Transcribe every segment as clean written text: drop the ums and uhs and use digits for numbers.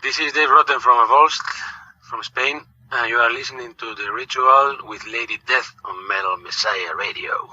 This is Dave Rotten from Avulsed, from Spain, and you are listening to The Ritual with Lady Death on Metal Messiah Radio.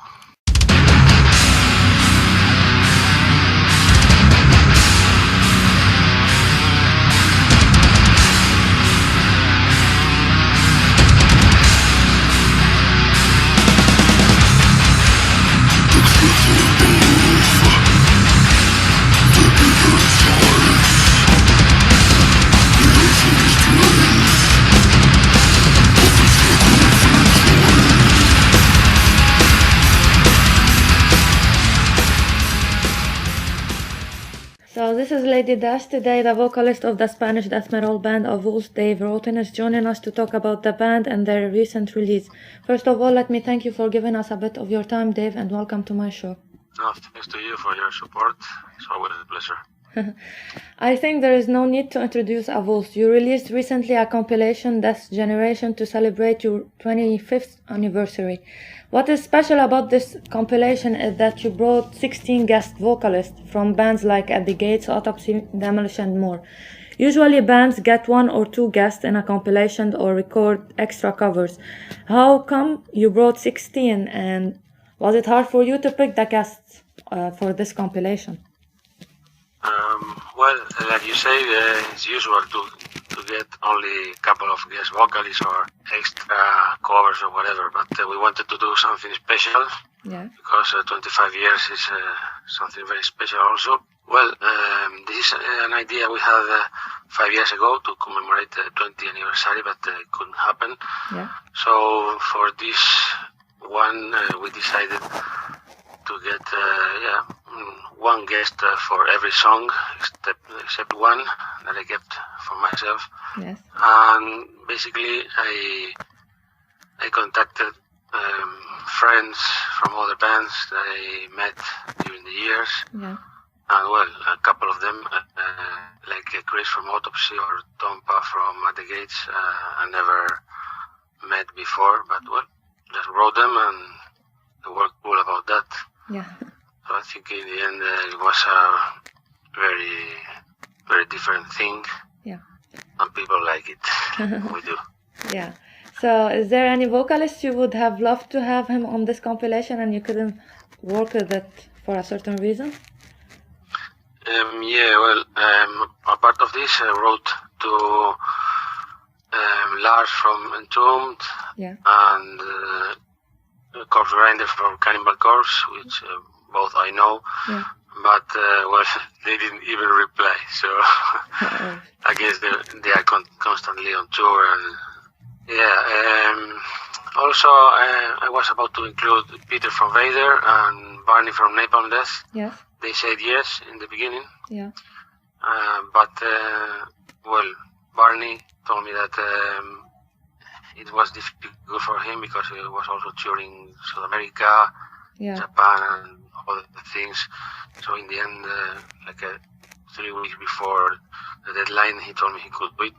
So this is Lady Death. Today the vocalist of the Spanish death metal band Avulsed, Dave Rotten, is joining us to talk about the band and their recent release. First of all, let me thank you for giving us a bit of your time, Dave, and welcome to my show. No, thanks to you for your support. It's always a pleasure. I think there is no need to introduce Avulsed. You released recently a compilation, Deathgeneration, to celebrate your 25th anniversary. What is special about this compilation is that you brought 16 guest vocalists from bands like At the Gates, Autopsy, Demolition, and more. Usually bands get 1 or 2 guests in a compilation or record extra covers. How come you brought 16, and was it hard for you to pick the guests for this compilation? Well, like you say, it's usual to get only a couple of guest vocalists or extra covers or whatever, but we wanted to do something special, because 25 years is something very special also. Well, this is an idea we had 5 years ago to commemorate the 20th anniversary, but it couldn't happen. Yeah. So for this one, we decided to get one guest for every song, except one that I kept for myself. Yes. And basically, I contacted friends from other bands that I met during the years. Yeah. And well, a couple of them, like Chris from Autopsy or Tompa from At the Gates, I never met before, but well, just wrote them and they were cool about that. Yeah. So I think in the end it was a very, very different thing. Yeah. And people like it. We do. Yeah. So is there any vocalist you would have loved to have him on this compilation and you couldn't work with it for a certain reason? A part of this I wrote to Lars from Entombed, and Corpse Grinder from Cannibal Corpse, which both I know, but they didn't even reply. So I guess they are constantly on tour, and also I was about to include Peter from Vader and Barney from Napalm Death. Yes. They said yes in the beginning. Yeah. But Barney told me that it was difficult for him because he was also touring South America, Japan, and all the things. So in the end, 3 weeks before the deadline, he told me he could do it.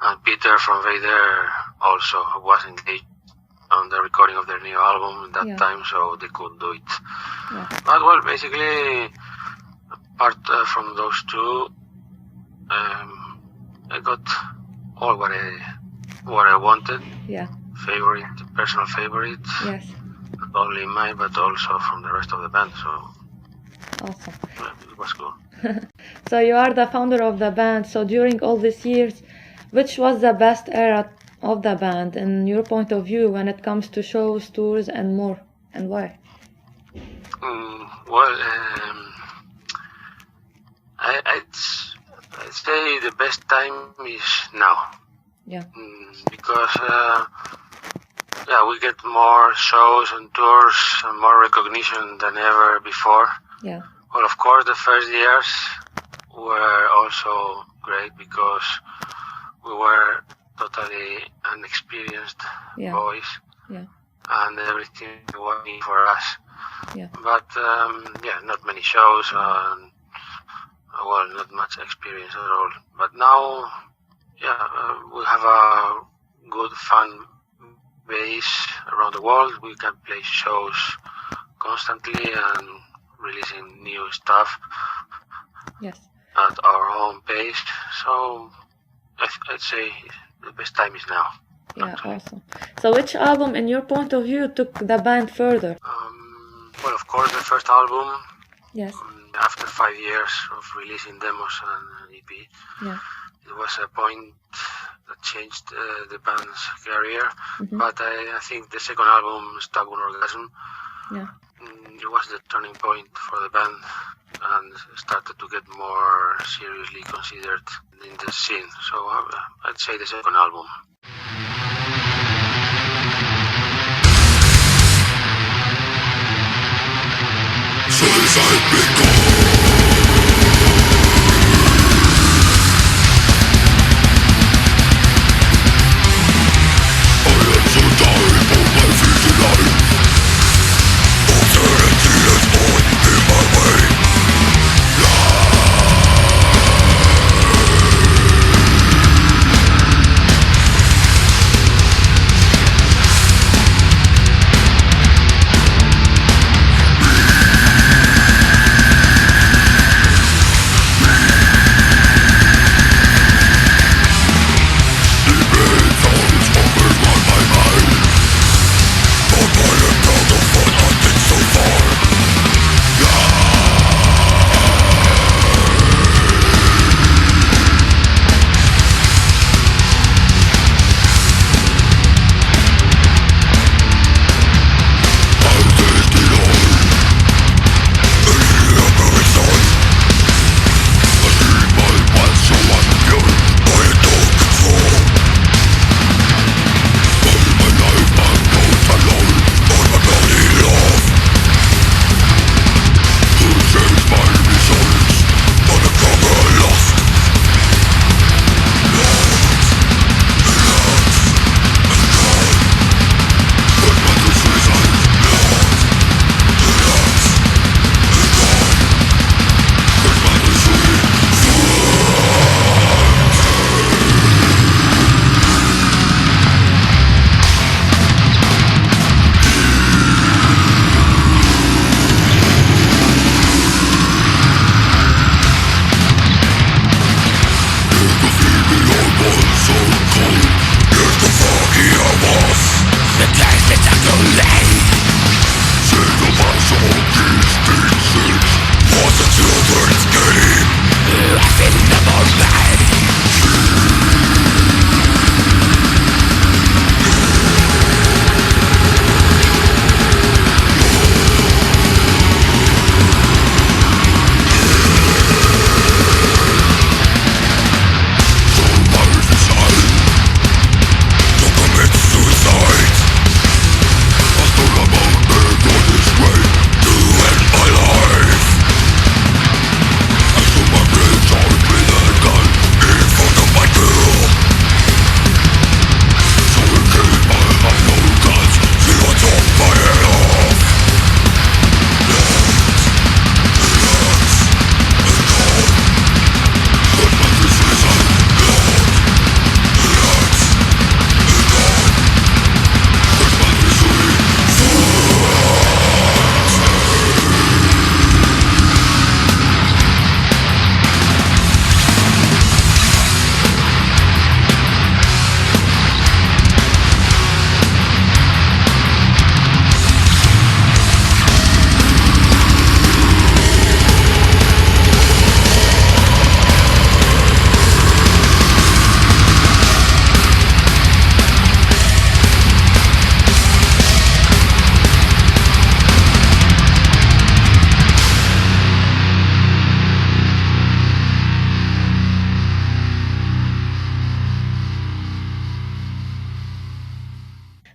And Peter from Vader also was engaged on the recording of their new album at that time, so they couldn't do it. Yeah. But basically, apart from those two, I got all what I wanted. Yeah. Personal favorites. Yes. Not only mine, but also from the rest of the band. So awesome. It was cool. So you are the founder of the band. So during all these years, which was the best era of the band in your point of view when it comes to shows, tours, and more, and why? I'd say the best time is now. Yeah. Because we get more shows and tours and more recognition than ever before. Yeah. Well, of course, the first years were also great because we were totally unexperienced boys. Yeah. And everything was new for us. Yeah. But not many shows and not much experience at all. But now, we have a good fan base around the world. We can play shows constantly and releasing new stuff Yes. at our own pace. So I'd say the best time is now. Yeah, actually. Awesome. So which album, in your point of view, took the band further? Well, of course, the first album. Yes. After 5 years of releasing demos and an EP, yeah. It was a point that changed the band's career. Mm-hmm. But I think the second album, Stubborn Orgasm, it was the turning point for the band and started to get more seriously considered in the scene. So I'd say the second album.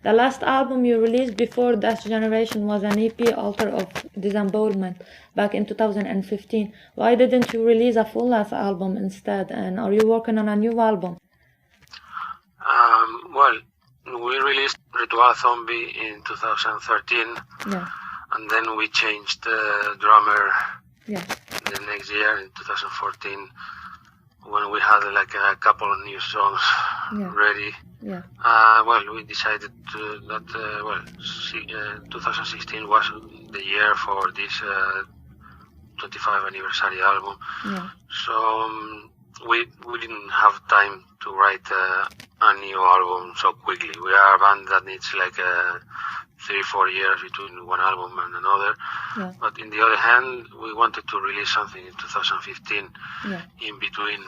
The last album you released before Deathgeneration was an EP, Altar of Disembowelment, back in 2015. Why didn't you release a full-length album instead, and are you working on a new album? Well, we released Ritual Zombie in 2013, and then we changed the drummer the next year in 2014 when we had like a couple of new songs ready. Well, we decided that 2016 was the year for this 25th anniversary album. So we didn't have time to write a new album so quickly. We are a band that needs like 3-4 years between one album and another. Yeah. But in the other hand, we wanted to release something in 2015 in between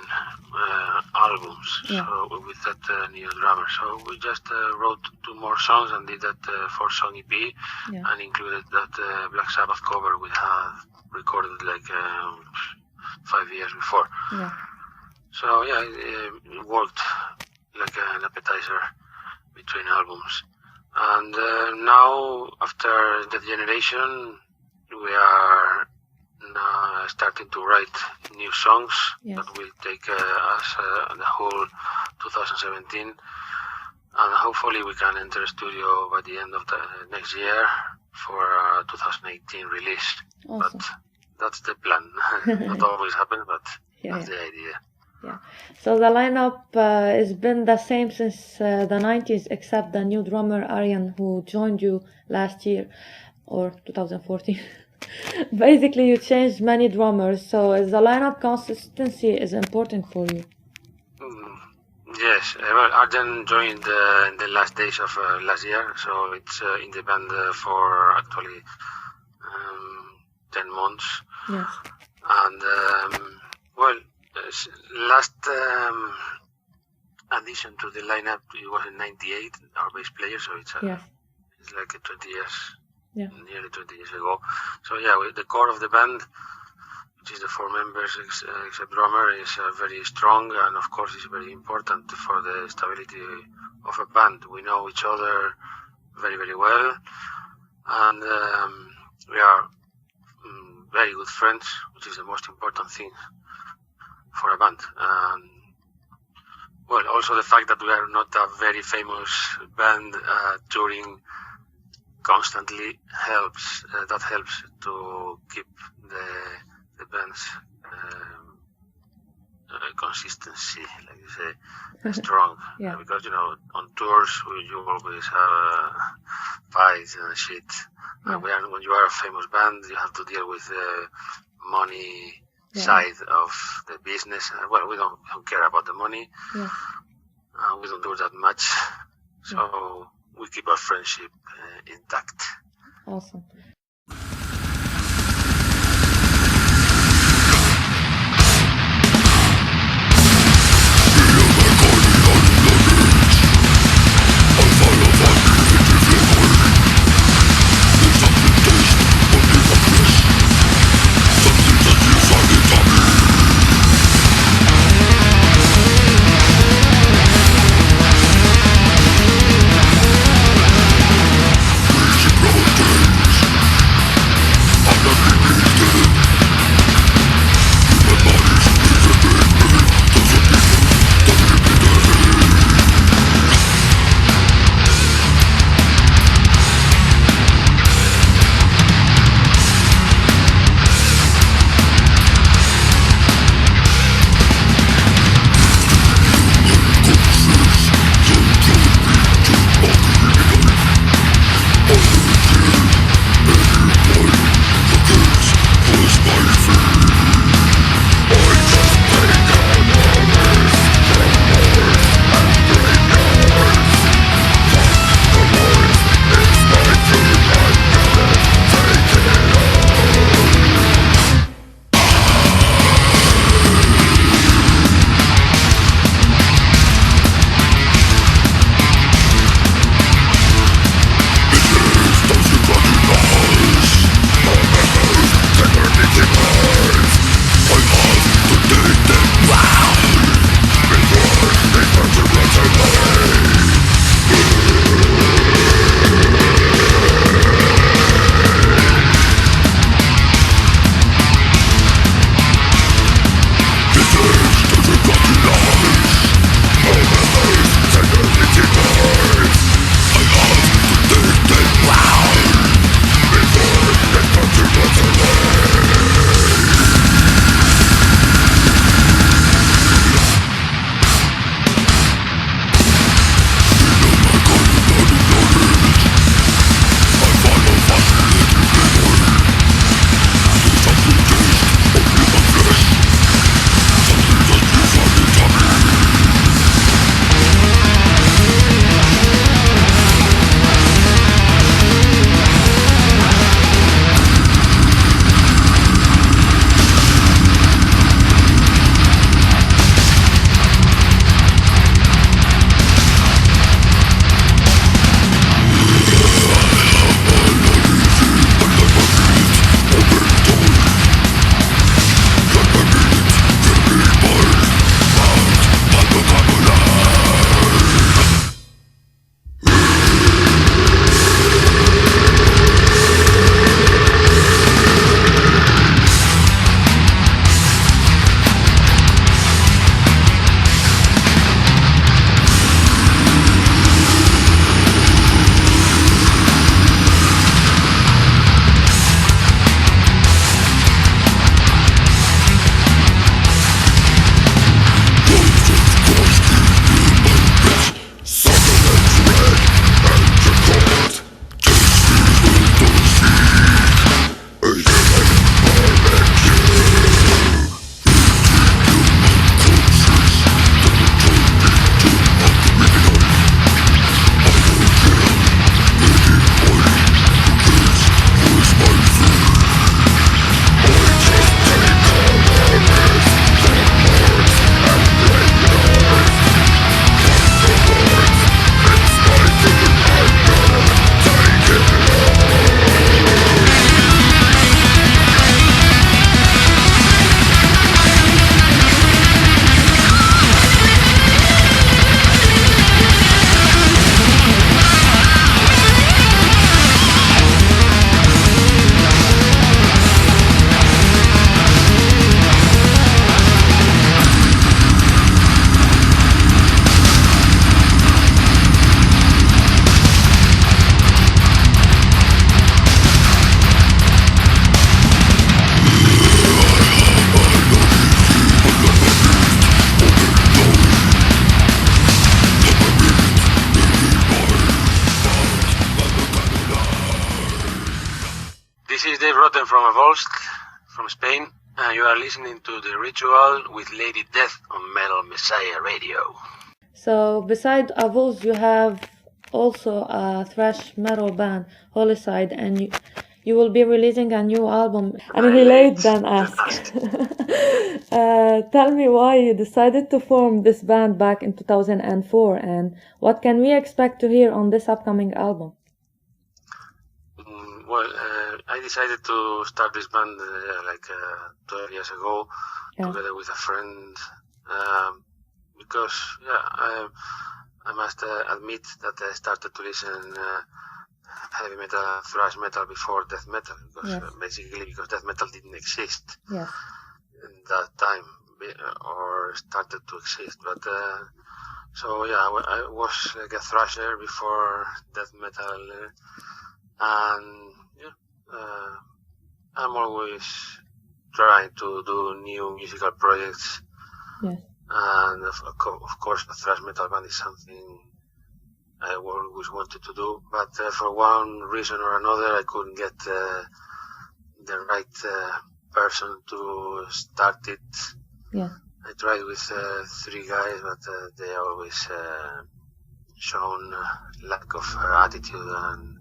albums. Yeah. So with that new drummer. So we just wrote 2 more songs and did that 4-song EP and included that Black Sabbath cover we had recorded like 5 years before. Yeah. So yeah, it worked like an appetizer between albums. And now, after Deathgeneration, we are now starting to write new songs that will take us the whole 2017. And hopefully we can enter the studio by the end of the next year for 2018 release. Awesome. But that's the plan. Not always happens, but that's the idea. Yeah. So the lineup has been the same since the 90s, except the new drummer Aryan, who joined you last year or 2014. Basically, you changed many drummers, so the lineup consistency is important for you. Yes, well, Aryan joined in the last days of last year, so it's in the band for actually 10 months. Yes. And well, last addition to the lineup, it was in '98, our bass player, so it's like 20 years, nearly 20 years ago. So yeah, the core of the band, which is the 4 members except drummer, is very strong, and of course is very important for the stability of a band. We know each other very, very well, and we are very good friends, which is the most important thing for a band. Well, also the fact that we are not a very famous band touring constantly helps. That helps to keep the band's consistency, like you say, strong. Because on tours you always have fights and shit. And when you are a famous band, you have to deal with the money side of the business. Well, we don't care about the money. We don't do that much. So we keep our friendship intact. Awesome. This is Dave Rotten from Avulsed, from Spain, and you are listening to The Ritual with Lady Death on Metal Messiah Radio. So, beside Avulsed, you have also a thrash metal band, Holycide, and you will be releasing a new album. Late than ask. Tell me why you decided to form this band back in 2004, and what can we expect to hear on this upcoming album? I decided to start this band 12 years ago, together with a friend, because I must admit that I started to listen heavy metal, thrash metal before death metal, because death metal didn't exist in that time, or started to exist. But I was like a thrasher before death metal, and I'm always trying to do new musical projects. And of course, the thrash metal band is something I always wanted to do, but for one reason or another, I couldn't get the right person to start it. I tried with 3 guys, but they always shown lack of attitude and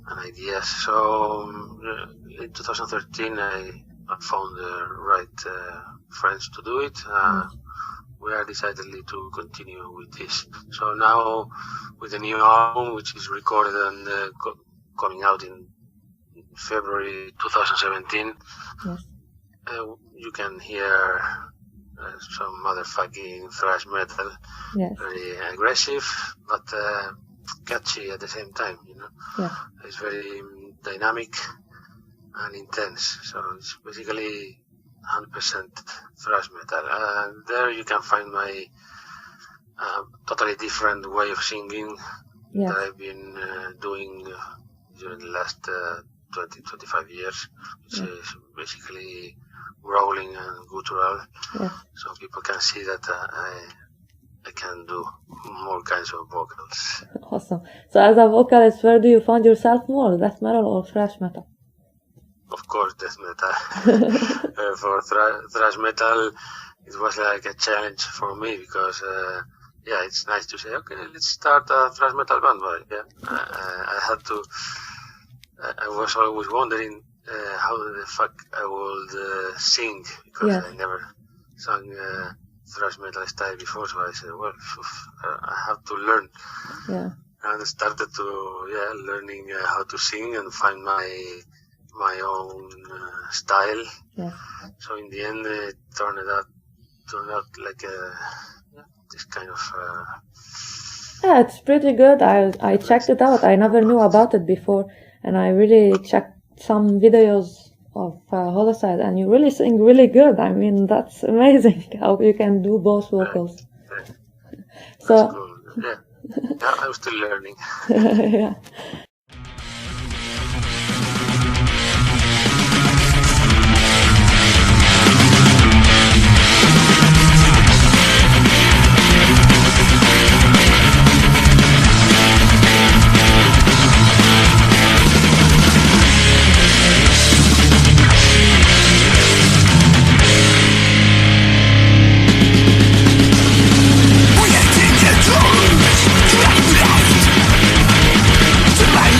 ideas. So in 2013, I found the right friends to do it. We are decidedly to continue with this. So now, with the new album, which is recorded and coming out in February 2017, you can hear some motherfucking thrash metal, very aggressive, but catchy at the same time, It's very dynamic and intense, so it's basically 100% thrash metal. And there you can find my totally different way of singing that I've been doing during the last 20-25 years, which is basically growling and guttural, so people can see that I can do more kinds of vocals. Awesome. So as a vocalist, where do you find yourself more, death metal or thrash metal? Of course, death metal. For thrash metal, it was like a challenge for me because, it's nice to say, okay, let's start a thrash metal band. But I had to. I was always wondering how the fuck I would sing, because I never sang thrash metal style before. So I said, well, I have to learn. And I started to learning how to sing and find my own style. So in the end, it turned out like this kind of. It's pretty good. I checked it out. I never knew about it before, and I really checked some videos of Holycide, and you really sing really good. I mean, that's amazing how you can do both vocals. So cool. I'm still learning. To my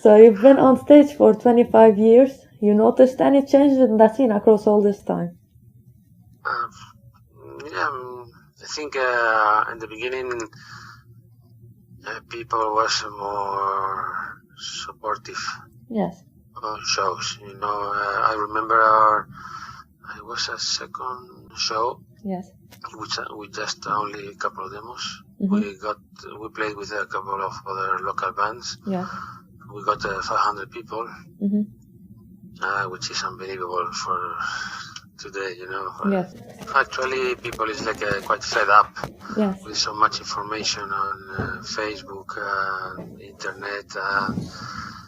So you've been on stage for 25 years. You noticed any changes in the scene across all this time? Yeah, I think in the beginning people was more supportive. Yes. On shows, I remember it was a second show. Yes. With just only a couple of demos. Mm-hmm. We played with a couple of other local bands. Yeah. We got 500 people, mm-hmm. Which is unbelievable for today, Yes. Actually, people is like quite fed up. Yes. With so much information on Facebook, internet,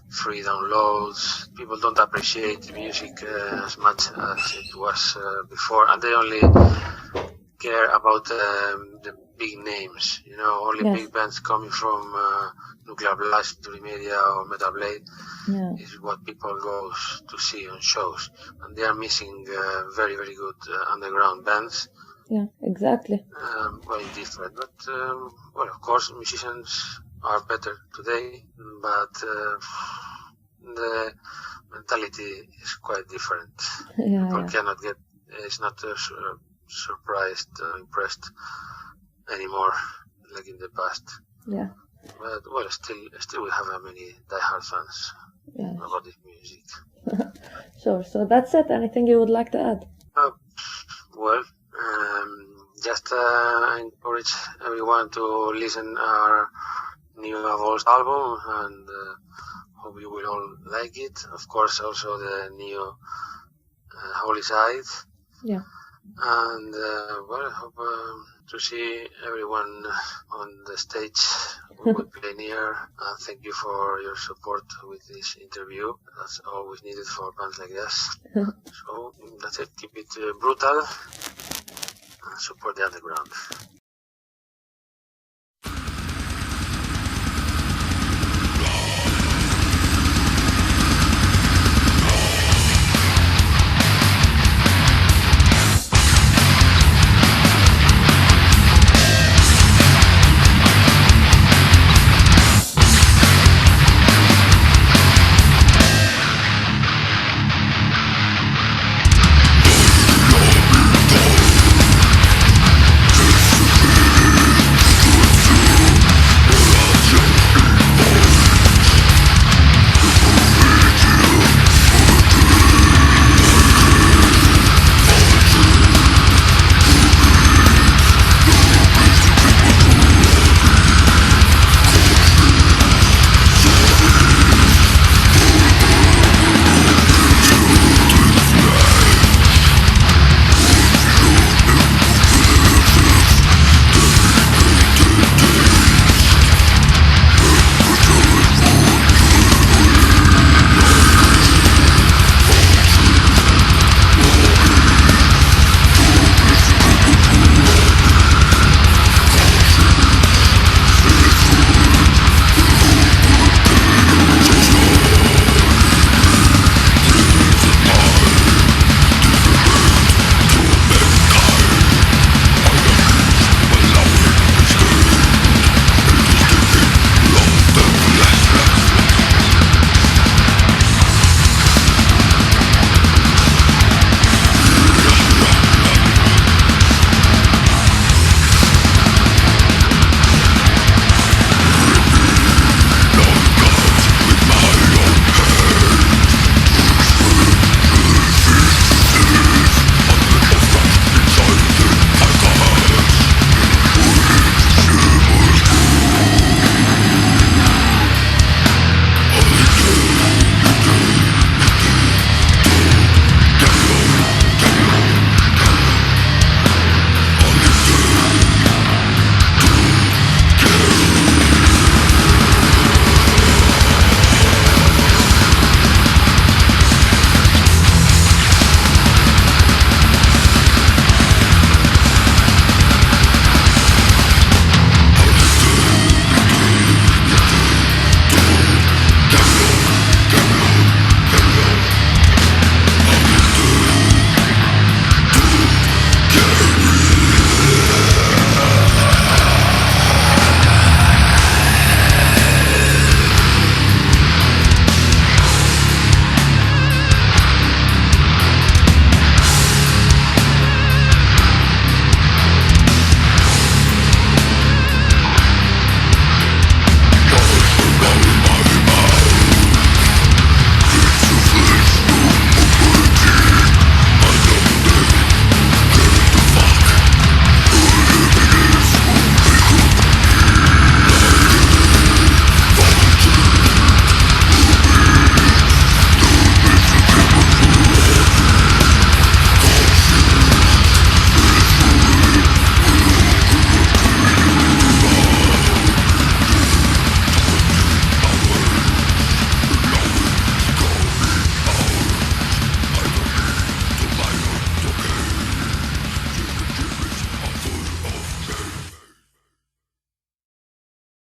free downloads. People don't appreciate music as much as it was before, and they only care about the big names. Only yes. big bands coming from Nuclear Blast, Media, or Metal Blade is what people go to see on shows, and they are missing very, very good underground bands. Yeah, exactly. Very different, but well, of course, musicians are better today, but the mentality is quite different. Yeah, people cannot get, it's not surprised, impressed anymore like in the past. Yeah. But well, still we have many diehard fans about this music. Sure. So that's it. Anything you would like to add? Well, just encourage everyone to listen our new Avulsed album, and hope you will all like it. Of course, also the new Holycide. Yeah. And well, I hope to see everyone on the stage when we play near. Thank you for your support with this interview. That's always needed for bands like this. So that's it. Keep it brutal and support the underground.